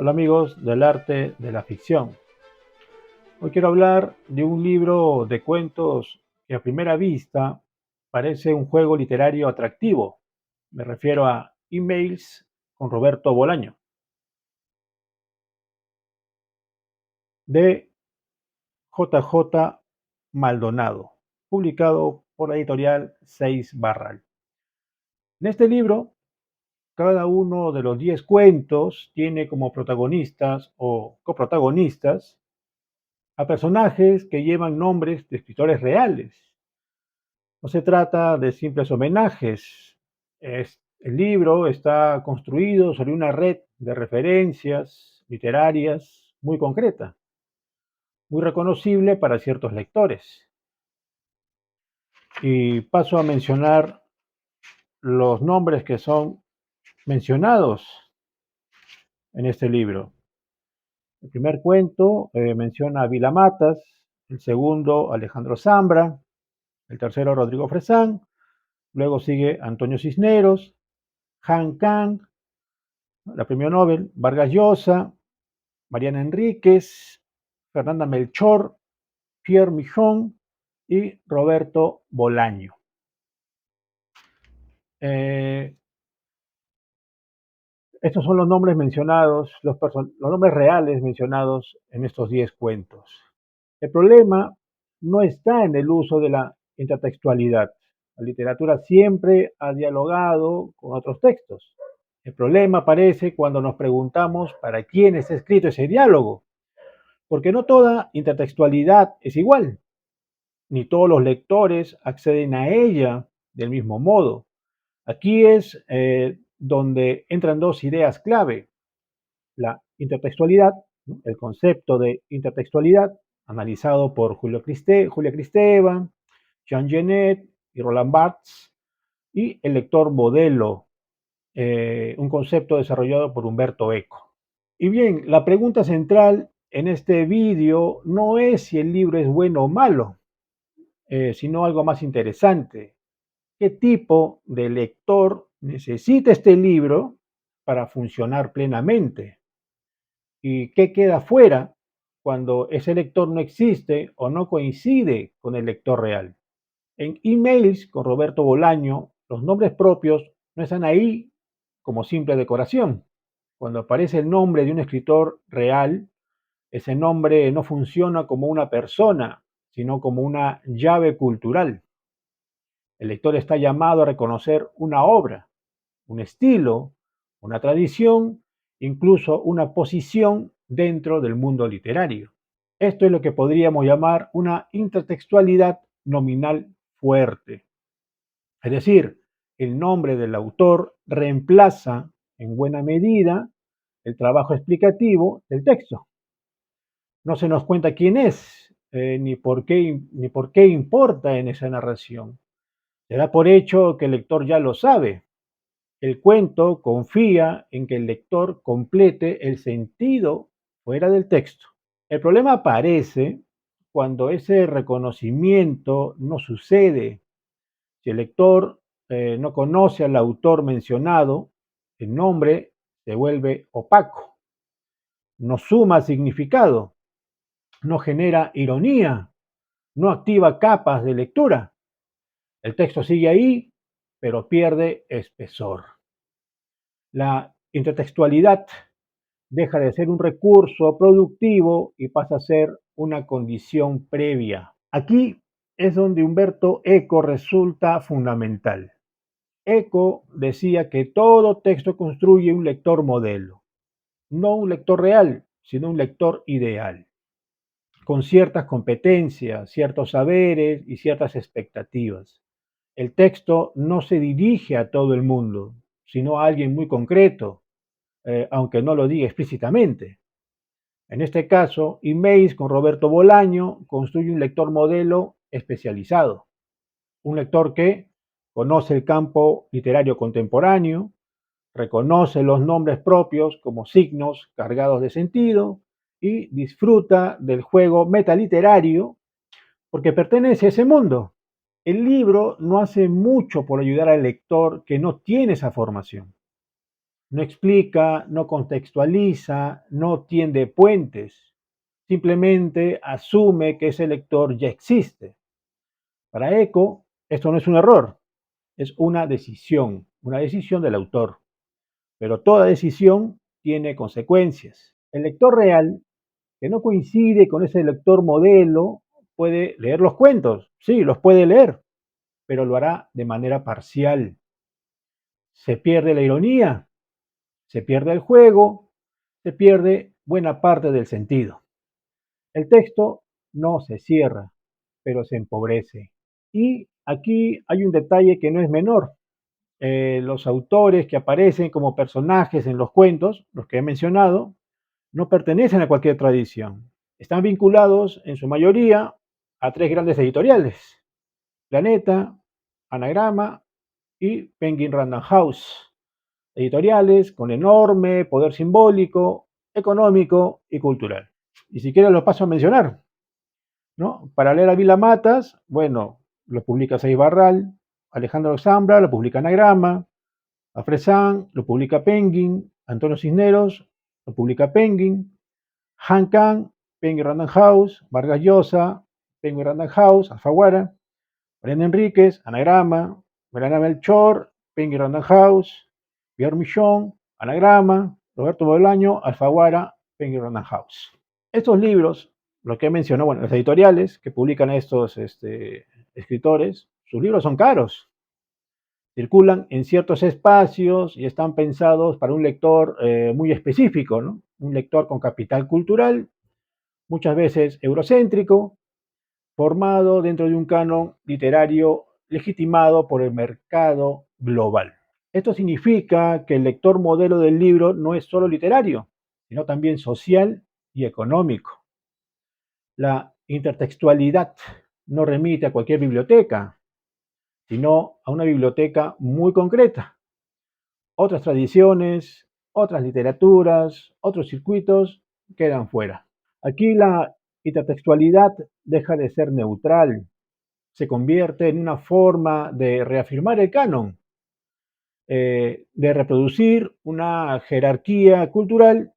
Hola amigos del arte de la ficción. Hoy quiero hablar de un libro de cuentos que a primera vista parece un juego literario atractivo. Me refiero a Emails con Roberto Bolaño, de JJ Maldonado, publicado por la editorial Seis Barral. En este libro, cada uno de los 10 cuentos tiene como protagonistas o coprotagonistas a personajes que llevan nombres de escritores reales. No se trata de simples homenajes. El libro está construido sobre una red de referencias literarias muy concreta, muy reconocible para ciertos lectores. Y paso a mencionar los nombres que son mencionados en este libro. El primer cuento menciona a Vila Matas, el segundo Alejandro Zambra, el tercero Rodrigo Fresán, luego sigue Antonio Cisneros, Han Kang, la premio Nobel, Vargas Llosa, Mariana Enríquez, Fernanda Melchor, Pierre Michon y Roberto Bolaño. Eh, Estos son los nombres mencionados, los nombres reales mencionados en estos 10 cuentos. El problema no está en el uso de la intertextualidad. La literatura siempre ha dialogado con otros textos. El problema aparece cuando nos preguntamos para quién está escrito ese diálogo, porque no toda intertextualidad es igual, ni todos los lectores acceden a ella del mismo modo. Aquí es donde entran dos ideas clave: la intertextualidad, ¿no? El concepto de intertextualidad, analizado por Julia Kristeva, Jean Genet y Roland Barthes, y el lector modelo, un concepto desarrollado por Humberto Eco. Y bien, la pregunta central en este vídeo no es si el libro es bueno o malo, sino algo más interesante. ¿Qué tipo de lector necesita este libro para funcionar plenamente? ¿Y qué queda fuera cuando ese lector no existe o no coincide con el lector real? En Emails con Roberto Bolaño, los nombres propios no están ahí como simple decoración. Cuando aparece el nombre de un escritor real, ese nombre no funciona como una persona, sino como una llave cultural. El lector está llamado a reconocer una obra, un estilo, una tradición, incluso una posición dentro del mundo literario. Esto es lo que podríamos llamar una intertextualidad nominal fuerte. Es decir, el nombre del autor reemplaza en buena medida el trabajo explicativo del texto. No se nos cuenta quién es, ni por qué importa en esa narración. Se da por hecho que el lector ya lo sabe. El cuento confía en que el lector complete el sentido fuera del texto. El problema aparece cuando ese reconocimiento no sucede. Si el lector no conoce al autor mencionado, el nombre se vuelve opaco, no suma significado, no genera ironía, no activa capas de lectura. El texto sigue ahí, pero pierde espesor. La intertextualidad deja de ser un recurso productivo y pasa a ser una condición previa. Aquí es donde Humberto Eco resulta fundamental. Eco decía que todo texto construye un lector modelo, no un lector real, sino un lector ideal, con ciertas competencias, ciertos saberes y ciertas expectativas. El texto no se dirige a todo el mundo, sino a alguien muy concreto, aunque no lo diga explícitamente. En este caso, Emails con Roberto Bolaño construye un lector modelo especializado, un lector que conoce el campo literario contemporáneo, reconoce los nombres propios como signos cargados de sentido y disfruta del juego metaliterario porque pertenece a ese mundo. El libro no hace mucho por ayudar al lector que no tiene esa formación. No explica, no contextualiza, no tiende puentes. Simplemente asume que ese lector ya existe. Para Eco, esto no es un error, es una decisión del autor. Pero toda decisión tiene consecuencias. El lector real, que no coincide con ese lector modelo, puede leer los cuentos, sí, los puede leer, pero lo hará de manera parcial. Se pierde la ironía, se pierde el juego, se pierde buena parte del sentido. El texto no se cierra, pero se empobrece. Y aquí hay un detalle que no es menor. Los autores que aparecen como personajes en los cuentos, los que he mencionado, no pertenecen a cualquier tradición. Están vinculados, en su mayoría, a tres grandes editoriales: Planeta, Anagrama y Penguin Random House. Editoriales con enorme poder simbólico, económico y cultural. Y si quieres lo paso a mencionar, ¿no? Para leer a Vila Matas, bueno, lo publica Seis Barral; Alejandro Zambra lo publica Anagrama; a Fresán lo publica Penguin; Antonio Cisneros lo publica Penguin; Han Kang, Penguin Random House; Vargas Llosa, Penguin Random House; Alfaguara; Mariana Enríquez, Anagrama; Mariana Melchor, Penguin Random House; Pierre Michon, Anagrama; Roberto Bolaño, Alfaguara, Penguin Random House. Estos libros, lo que mencionó, bueno, las editoriales que publican estos escritores, sus libros son caros, circulan en ciertos espacios y están pensados para un lector muy específico, ¿no? Un lector con capital cultural, muchas veces eurocéntrico, formado dentro de un canon literario legitimado por el mercado global. Esto significa que el lector modelo del libro no es solo literario, sino también social y económico. La intertextualidad no remite a cualquier biblioteca, sino a una biblioteca muy concreta. Otras tradiciones, otras literaturas, otros circuitos quedan fuera. Aquí la intertextualidad deja de ser neutral, se convierte en una forma de reafirmar el canon, de reproducir una jerarquía cultural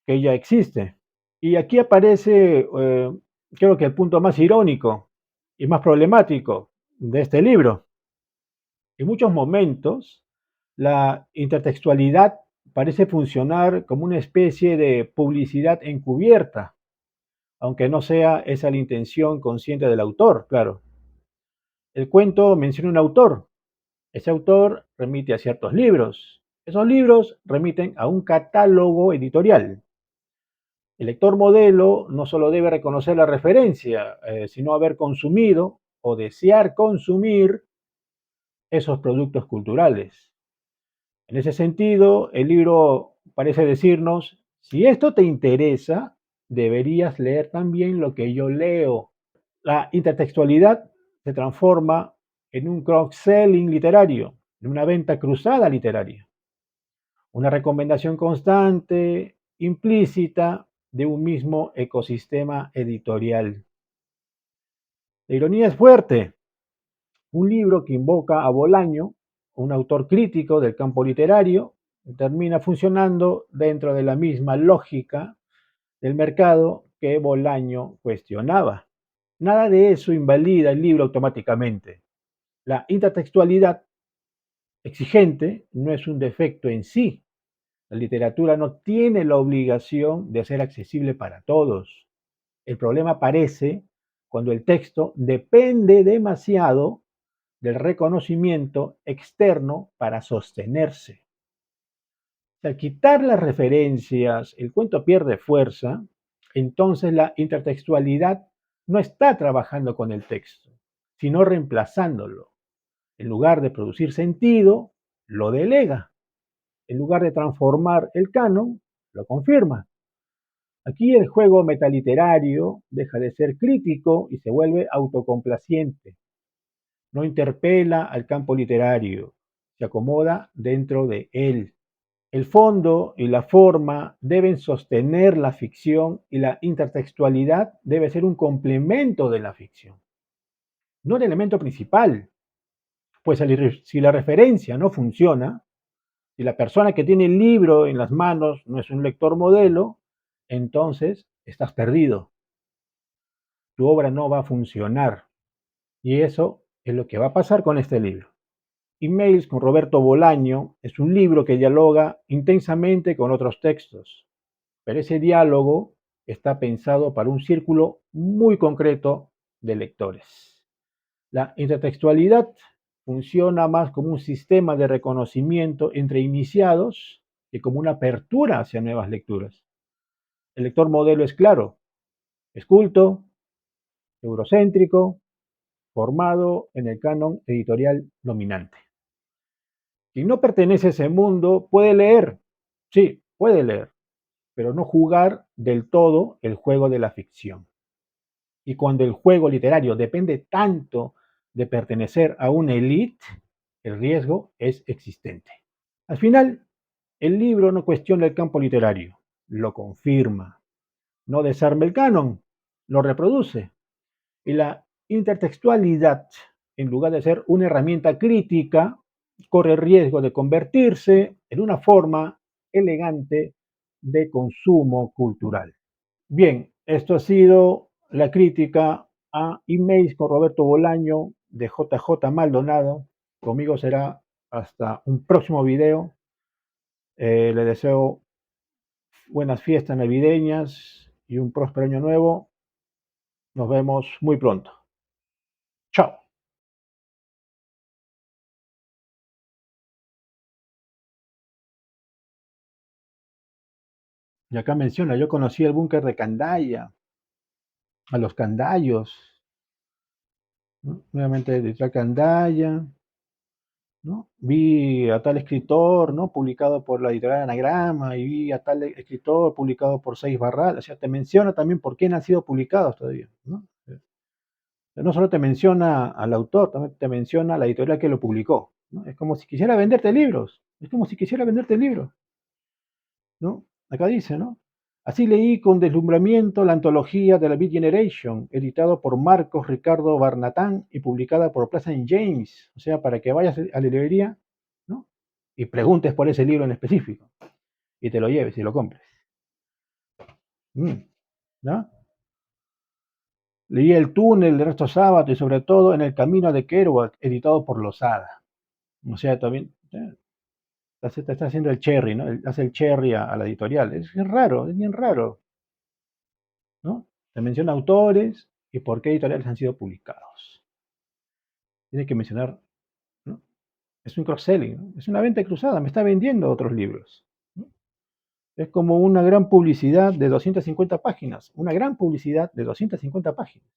que ya existe. Y aquí aparece, creo que el punto más irónico y más problemático de este libro. En muchos momentos, la intertextualidad parece funcionar como una especie de publicidad encubierta, aunque no sea esa la intención consciente del autor, claro. El cuento menciona un autor. Ese autor remite a ciertos libros. Esos libros remiten a un catálogo editorial. El lector modelo no solo debe reconocer la referencia, sino haber consumido o desear consumir esos productos culturales. En ese sentido, el libro parece decirnos: si esto te interesa, deberías leer también lo que yo leo. La intertextualidad se transforma en un cross-selling literario, en una venta cruzada literaria, una recomendación constante, implícita, de un mismo ecosistema editorial. La ironía es fuerte. Un libro que invoca a Bolaño, un autor crítico del campo literario, termina funcionando dentro de la misma lógica del mercado que Bolaño cuestionaba. Nada de eso invalida el libro automáticamente. La intertextualidad exigente no es un defecto en sí. La literatura no tiene la obligación de ser accesible para todos. El problema aparece cuando el texto depende demasiado del reconocimiento externo para sostenerse. Al quitar las referencias, el cuento pierde fuerza, entonces la intertextualidad no está trabajando con el texto, sino reemplazándolo. En lugar de producir sentido, lo delega. En lugar de transformar el canon, lo confirma. Aquí el juego metaliterario deja de ser crítico y se vuelve autocomplaciente. No interpela al campo literario, se acomoda dentro de él. El fondo y la forma deben sostener la ficción y la intertextualidad debe ser un complemento de la ficción, no el elemento principal. Pues si la referencia no funciona, Si la persona que tiene el libro en las manos no es un lector modelo, entonces estás perdido. Tu obra no va a funcionar. Y eso es lo que va a pasar con este libro. Emails con Roberto Bolaño es un libro que dialoga intensamente con otros textos, pero ese diálogo está pensado para un círculo muy concreto de lectores. La intertextualidad funciona más como un sistema de reconocimiento entre iniciados que como una apertura hacia nuevas lecturas. El lector modelo es claro, es culto, eurocéntrico, formado en el canon editorial dominante. Quien no pertenece a ese mundo puede leer, sí, puede leer, pero no jugar del todo el juego de la ficción. Y cuando el juego literario depende tanto de pertenecer a una élite, el riesgo es existente. Al final, el libro no cuestiona el campo literario, lo confirma, no desarma el canon, lo reproduce. Y la intertextualidad, en lugar de ser una herramienta crítica, corre el riesgo de convertirse en una forma elegante de consumo cultural. Bien, esto ha sido la crítica a Emails con Roberto Bolaño de JJ Maldonado. Conmigo será hasta un próximo video. Le deseo buenas fiestas navideñas y un próspero año nuevo. Nos vemos muy pronto. Chao. Y acá menciona, yo conocí el búnker de Candaya, a los Candayos, ¿no? Nuevamente editorial Candaya, ¿no? Vi a tal escritor, ¿no? Publicado por la editorial Anagrama, y vi a tal escritor publicado por Seis Barral, o sea, te menciona también por quién han sido publicados todavía, ¿no? No solo te menciona al autor, también te menciona la editorial que lo publicó, ¿no? Es como si quisiera venderte libros, es como si quisiera venderte libros, ¿no? Acá dice, ¿no? Así leí con deslumbramiento la antología de la Beat Generation, editado por Marcos Ricardo Barnatán y publicada por Pleasant James. O sea, para que vayas a la librería, ¿no? Y preguntes por ese libro en específico y te lo lleves y lo compres. ¿No? Leí El túnel de Ernesto Sábato y sobre todo En el camino de Kerouac, editado por Losada. O sea, también te está haciendo el cherry, ¿no? Hace el cherry a la editorial. Es raro, es bien raro, ¿no? Se menciona autores y por qué editoriales han sido publicados. Tiene que mencionar, ¿no? Es un cross-selling, ¿no? Es una venta cruzada, me está vendiendo otros libros, ¿no? Es como una gran publicidad de 250 páginas, una gran publicidad de 250 páginas.